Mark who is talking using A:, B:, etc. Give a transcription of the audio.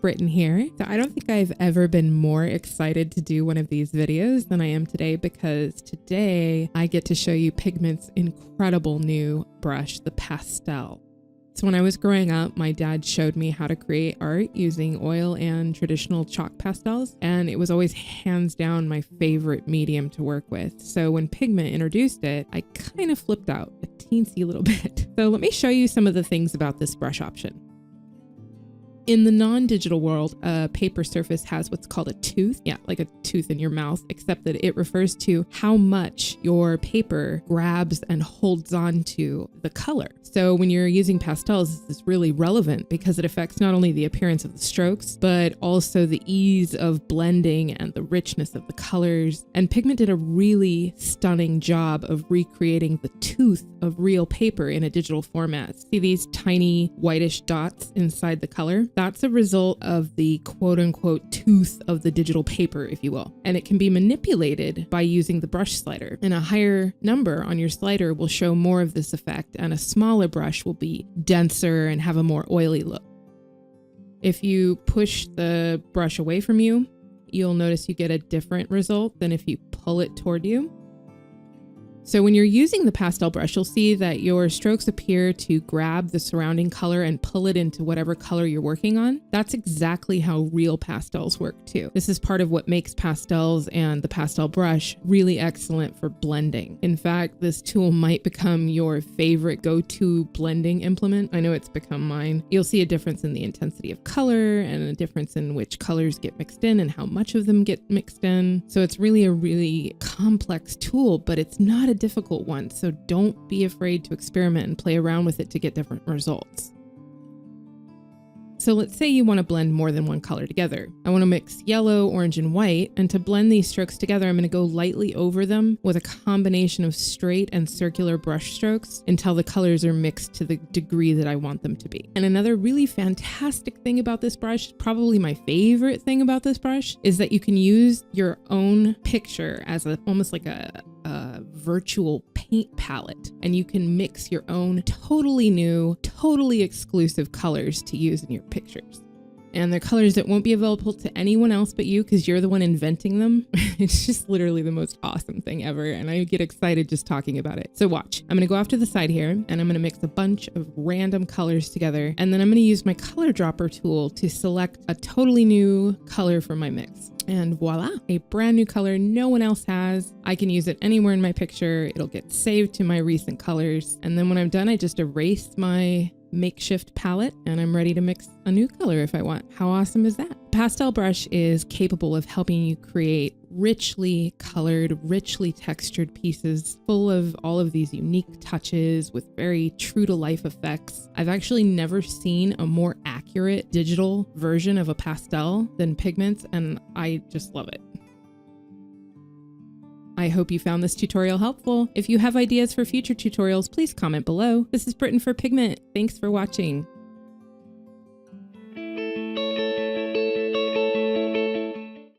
A: Britton here. So I don't think I've ever been more excited to do one of these videos than I am today, because today I get to show you Pigment's incredible new brush, the Pastel. So when I was growing up, my dad showed me how to create art using oil and traditional chalk pastels, and it was always hands down my favorite medium to work with. So when Pigment introduced it, I kind of flipped out a teensy little bit. So let me show you some of the things about this brush option. In the non-digital world, a paper surface has what's called a tooth. Yeah, like a tooth in your mouth, except that it refers to how much your paper grabs and holds on to the color. So when you're using pastels, this is really relevant because it affects not only the appearance of the strokes, but also the ease of blending and the richness of the colors. And Pigment did a really stunning job of recreating the tooth of real paper in a digital format. See these tiny whitish dots inside the color? That's a result of the quote unquote tooth of the digital paper, if you will. And it can be manipulated by using the brush slider. And a higher number on your slider will show more of this effect, and a smaller brush will be denser and have a more oily look. If you push the brush away from you, you'll notice you get a different result than if you pull it toward you. So when you're using the pastel brush, you'll see that your strokes appear to grab the surrounding color and pull it into whatever color you're working on. That's exactly how real pastels work too. This is part of what makes pastels and the pastel brush really excellent for blending. In fact, this tool might become your favorite go-to blending implement. I know it's become mine. You'll see a difference in the intensity of color and a difference in which colors get mixed in and how much of them get mixed in. So it's really a really complex tool, but it's not a difficult one, so don't be afraid to experiment and play around with it to get different results. So let's say you want to blend more than one color together. I want to mix yellow, orange, and white, and to blend these strokes together, I'm going to go lightly over them with a combination of straight and circular brush strokes until the colors are mixed to the degree that I want them to be. And another really fantastic thing about this brush, probably my favorite thing about this brush, is that you can use your own picture as almost like a virtual paint palette, and you can mix your own totally new, totally exclusive colors to use in your pictures. And they're colors that won't be available to anyone else but you because you're the one inventing them. It's just literally the most awesome thing ever, and I get excited just talking about it. So watch. I'm gonna go off to the side here, and I'm gonna mix a bunch of random colors together, and then I'm gonna use my color dropper tool to select a totally new color for my mix. And voila, a brand new color no one else has. I can use it anywhere in my picture. It'll get saved to my recent colors. And then when I'm done, I just erase my makeshift palette and I'm ready to mix a new color if I want. How awesome is that? Pastel brush is capable of helping you create richly colored, richly textured pieces full of all of these unique touches with very true to life effects. I've actually never seen a more accurate digital version of a pastel than Pigment, and I just love it. I hope you found this tutorial helpful. If you have ideas for future tutorials, please comment below. This is Britton for Pigment. Thanks for watching.